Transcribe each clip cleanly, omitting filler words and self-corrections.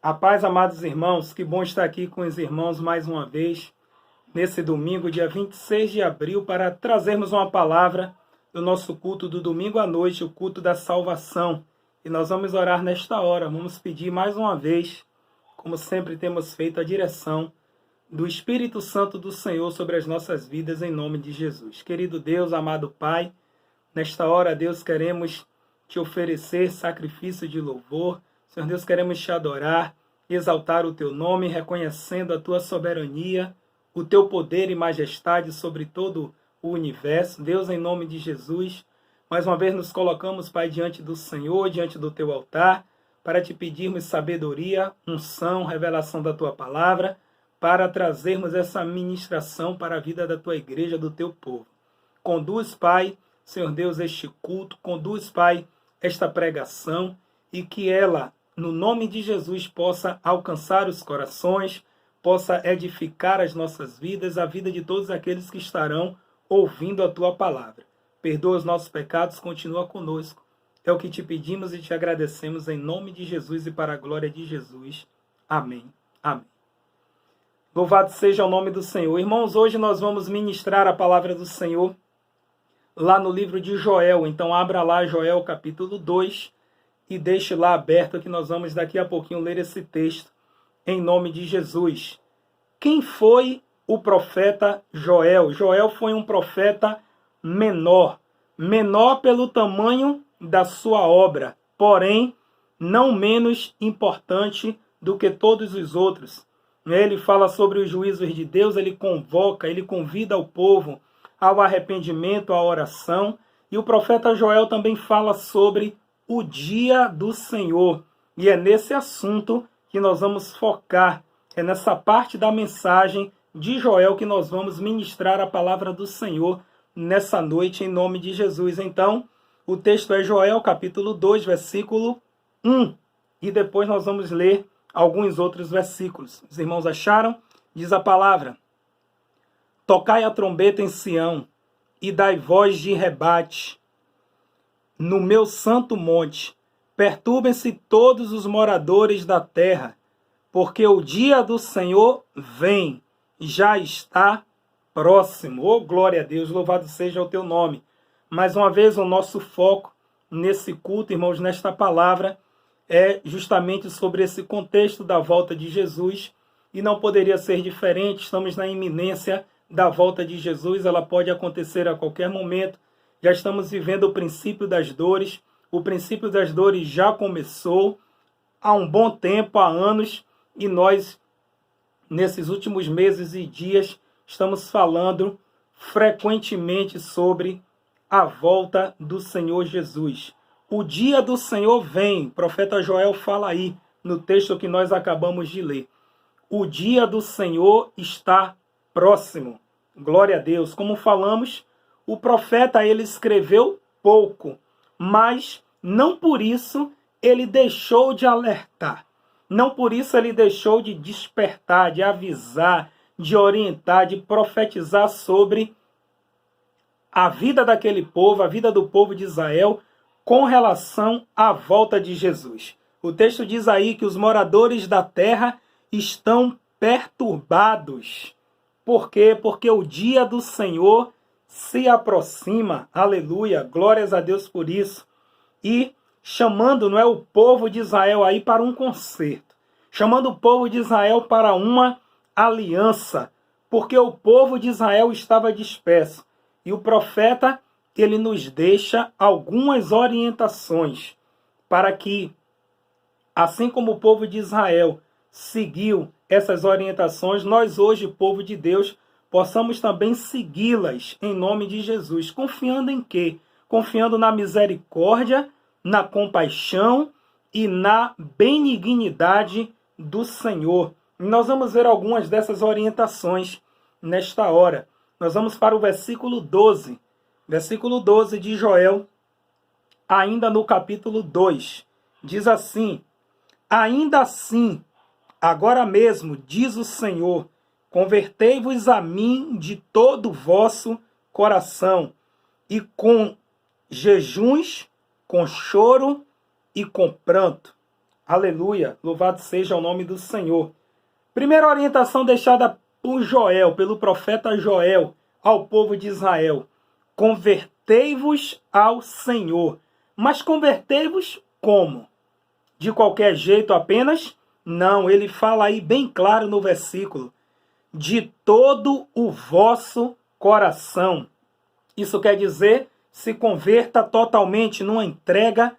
A paz, amados irmãos, que bom estar aqui com os irmãos mais uma vez, nesse domingo, dia 26 de abril, para trazermos uma palavra do nosso culto do domingo à noite, o culto da salvação. E nós vamos orar nesta hora, vamos pedir mais uma vez, como sempre temos feito, a direção do Espírito Santo do Senhor sobre as nossas vidas, em nome de Jesus. Querido Deus, amado Pai, nesta hora, Deus, queremos te oferecer sacrifício de louvor. Senhor Deus, queremos te adorar, exaltar o teu nome, reconhecendo a tua soberania, o teu poder e majestade sobre todo o universo. Deus, em nome de Jesus, mais uma vez nos colocamos, Pai, diante do Senhor, diante do teu altar, para te pedirmos sabedoria, unção, revelação da tua palavra, para trazermos essa ministração para a vida da tua igreja, do teu povo. Conduz, Pai, Senhor Deus, este culto, conduz, Pai, esta pregação, e que ela, no nome de Jesus, possa alcançar os corações, possa edificar as nossas vidas, a vida de todos aqueles que estarão ouvindo a tua palavra. Perdoa os nossos pecados, continua conosco. É o que te pedimos e te agradecemos em nome de Jesus e para a glória de Jesus. Amém. Amém. Louvado seja o nome do Senhor. Irmãos, hoje nós vamos ministrar a palavra do Senhor lá no livro de Joel. Então abra lá Joel capítulo 2 e deixe lá aberto que nós vamos daqui a pouquinho ler esse texto em nome de Jesus. Quem foi o profeta Joel? Joel foi um profeta menor pelo tamanho da sua obra, porém não menos importante do que todos os outros. Ele fala sobre os juízos de Deus, ele convoca, ele convida o povo ao arrependimento, à oração. E o profeta Joel também fala sobre o dia do Senhor. E é nesse assunto que nós vamos focar. É nessa parte da mensagem de Joel que nós vamos ministrar a palavra do Senhor nessa noite, em nome de Jesus. Então, o texto é Joel, capítulo 2, versículo 1. E depois nós vamos ler alguns outros versículos. Os irmãos acharam? Diz a palavra: tocai a trombeta em Sião e dai voz de rebate no meu santo monte. Perturbem-se todos os moradores da terra, porque o dia do Senhor vem, já está próximo. Oh, glória a Deus, louvado seja o teu nome. Mais uma vez, o nosso foco nesse culto, irmãos, nesta palavra, é justamente sobre esse contexto da volta de Jesus, e não poderia ser diferente. Estamos na iminência da volta de Jesus, ela pode acontecer a qualquer momento. Já estamos vivendo o princípio das dores. O princípio das dores já começou há um bom tempo, há anos, e nós, nesses últimos meses e dias, estamos falando frequentemente sobre a volta do Senhor Jesus. O dia do Senhor vem, o profeta Joel fala aí, no texto que nós acabamos de ler. O dia do Senhor está próximo. Glória a Deus. Como falamos, o profeta, ele escreveu pouco, mas não por isso ele deixou de alertar. Não por isso ele deixou de despertar, de avisar, de orientar, de profetizar sobre a vida daquele povo, a vida do povo de Israel, com relação à volta de Jesus. O texto diz aí que os moradores da terra estão perturbados. Por quê? Porque o dia do Senhor se aproxima. Aleluia, glórias a Deus por isso. E chamando, não é, o povo de Israel aí para um concerto. Chamando o povo de Israel para uma aliança. Porque o povo de Israel estava disperso. E o profeta, ele nos deixa algumas orientações para que, assim como o povo de Israel seguiu essas orientações, nós hoje, povo de Deus, possamos também segui-las em nome de Jesus. Confiando em quê? Confiando na misericórdia, na compaixão e na benignidade do Senhor. E nós vamos ver algumas dessas orientações nesta hora. Nós vamos para o versículo 12. Versículo 12 de Joel, ainda no capítulo 2. Diz assim: ainda assim, agora mesmo, diz o Senhor, convertei-vos a mim de todo o vosso coração, e com jejuns, com choro e com pranto. Aleluia, louvado seja o nome do Senhor. Primeira orientação deixada por Joel, pelo profeta Joel, ao povo de Israel. Convertei-vos ao Senhor. Mas convertei-vos como? De qualquer jeito apenas? Não, ele fala aí bem claro no versículo. De todo o vosso coração. Isso quer dizer, se converta totalmente numa entrega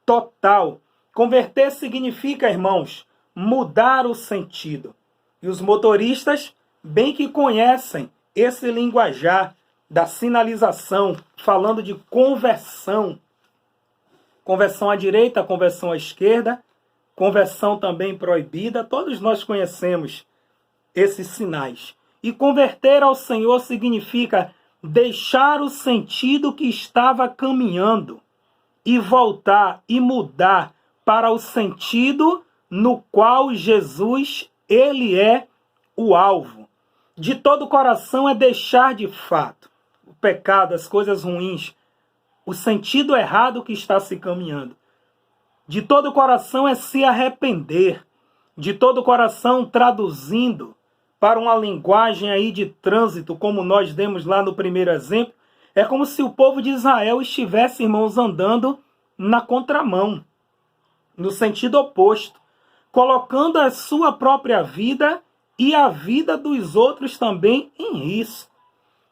total. Converter significa, irmãos, mudar o sentido. E os motoristas bem que conhecem esse linguajar da sinalização, falando de conversão. Conversão à direita, conversão à esquerda, conversão também proibida. Todos nós conhecemos esses sinais. E converter ao Senhor significa deixar o sentido que estava caminhando e voltar e mudar para o sentido no qual Jesus, ele é o alvo. De todo o coração é deixar de fato o pecado, as coisas ruins, o sentido errado que está se caminhando. De todo o coração é se arrepender. De todo o coração, traduzindo para uma linguagem aí de trânsito, como nós demos lá no primeiro exemplo, é como se o povo de Israel estivesse, irmãos, andando na contramão, no sentido oposto, colocando a sua própria vida e a vida dos outros também em risco.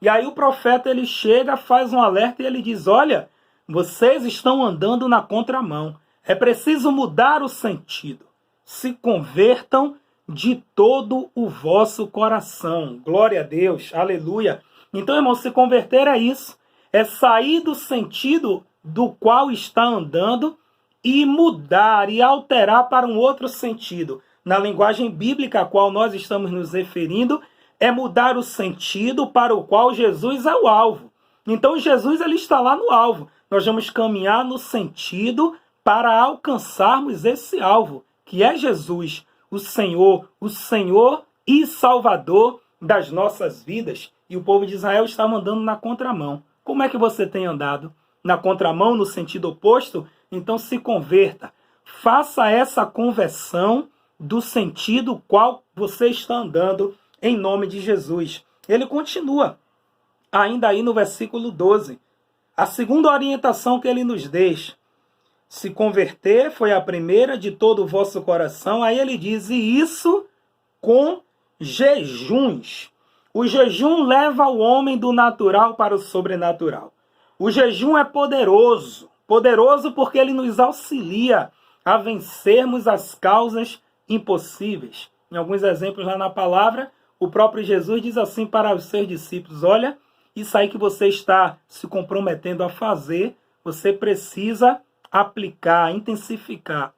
E aí o profeta, ele chega, faz um alerta e ele diz, olha, vocês estão andando na contramão. É preciso mudar o sentido. Se convertam de todo o vosso coração. Glória a Deus, aleluia. Então, irmão, se converter é isso. É sair do sentido do qual está andando e mudar e alterar para um outro sentido. Na linguagem bíblica a qual nós estamos nos referindo, é mudar o sentido para o qual Jesus é o alvo. Então, Jesus, ele está lá no alvo. Nós vamos caminhar no sentido para alcançarmos esse alvo, que é Jesus, o Senhor e Salvador das nossas vidas. E o povo de Israel está andando na contramão. Como é que você tem andado? Na contramão, no sentido oposto? Então se converta. Faça essa conversão do sentido qual você está andando em nome de Jesus. Ele continua, ainda aí no versículo 12. A segunda orientação que ele nos deixa. Se converter foi a primeira de todo o vosso coração. Aí ele diz, e isso com jejuns. O jejum leva o homem do natural para o sobrenatural. O jejum é poderoso. Poderoso porque ele nos auxilia a vencermos as causas impossíveis. Em alguns exemplos lá na palavra, o próprio Jesus diz assim para os seus discípulos, olha, isso aí que você está se comprometendo a fazer, você precisa aplicar, intensificar,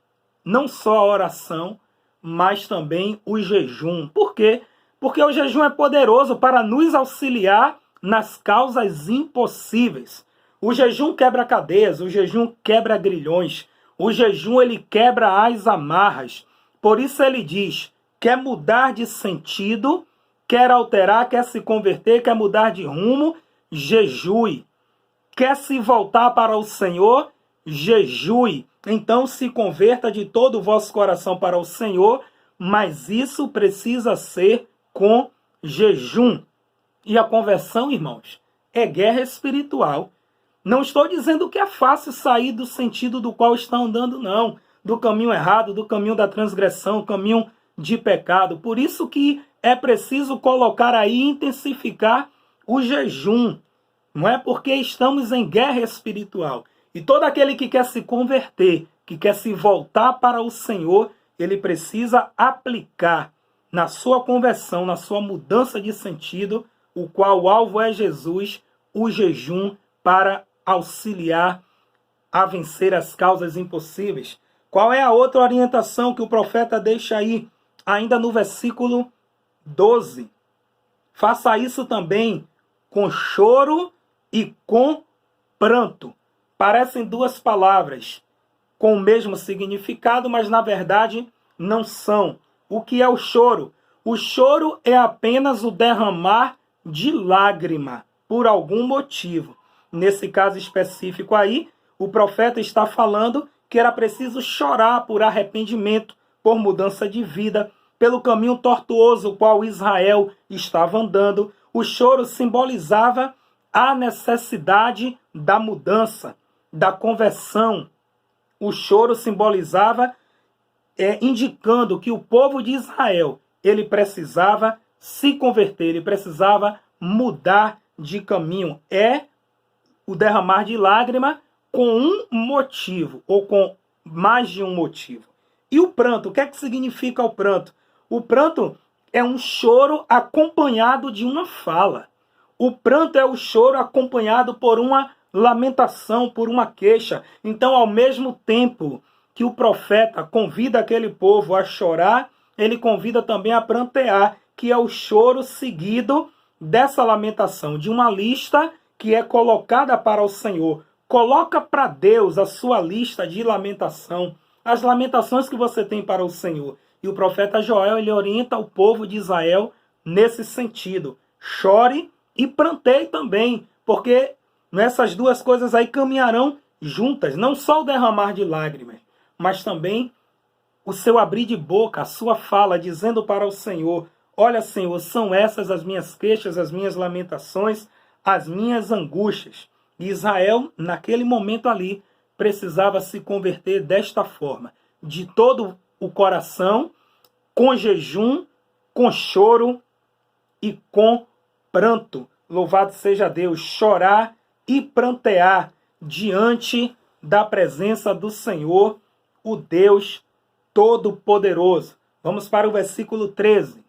não só a oração, mas também o jejum. Por quê? Porque o jejum é poderoso para nos auxiliar nas causas impossíveis. O jejum quebra cadeias, o jejum quebra grilhões, o jejum ele quebra as amarras. Por isso ele diz, quer mudar de sentido, quer alterar, quer se converter, quer mudar de rumo, jejue. Quer se voltar para o Senhor, jejue. Então se converta de todo o vosso coração para o Senhor, mas isso precisa ser com jejum. E a conversão, irmãos, é guerra espiritual. Não estou dizendo que é fácil sair do sentido do qual está andando, não. Do caminho errado, do caminho da transgressão, caminho de pecado. Por isso que é preciso colocar aí, intensificar o jejum. Não é porque estamos em guerra espiritual. E todo aquele que quer se converter, que quer se voltar para o Senhor, ele precisa aplicar na sua conversão, na sua mudança de sentido, o qual o alvo é Jesus, o jejum para auxiliar a vencer as causas impossíveis. Qual é a outra orientação que o profeta deixa aí, ainda no versículo 12? Faça isso também com choro e com pranto. Parecem duas palavras com o mesmo significado, mas na verdade não são. O que é o choro? O choro é apenas o derramar de lágrima por algum motivo. Nesse caso específico aí, o profeta está falando que era preciso chorar por arrependimento, por mudança de vida, pelo caminho tortuoso o qual Israel estava andando. O choro simbolizava a necessidade da mudança, da conversão. O choro simbolizava, indicando que o povo de Israel, ele precisava se converter, ele precisava mudar de caminho. É o derramar de lágrima com um motivo, ou com mais de um motivo. E o pranto, o que é que significa o pranto? O pranto é um choro acompanhado de uma fala. O pranto é o choro acompanhado por uma lamentação, por uma queixa. Então, ao mesmo tempo que o profeta convida aquele povo a chorar, ele convida também a prantear, que é o choro seguido dessa lamentação, de uma lista que é colocada para o Senhor. Coloca para Deus a sua lista de lamentação, as lamentações que você tem para o Senhor. E o profeta Joel, ele orienta o povo de Israel nesse sentido. Chore e pranteie também, porque essas duas coisas aí caminharão juntas. Não só o derramar de lágrimas, mas também o seu abrir de boca, a sua fala, dizendo para o Senhor: olha, Senhor, são essas as minhas queixas, as minhas lamentações, as minhas angústias. E Israel, naquele momento ali, precisava se converter desta forma, de todo o coração, com jejum, com choro e com pranto. Louvado seja Deus, chorar e prantear diante da presença do Senhor, o Deus Todo-Poderoso. Vamos para o versículo 13.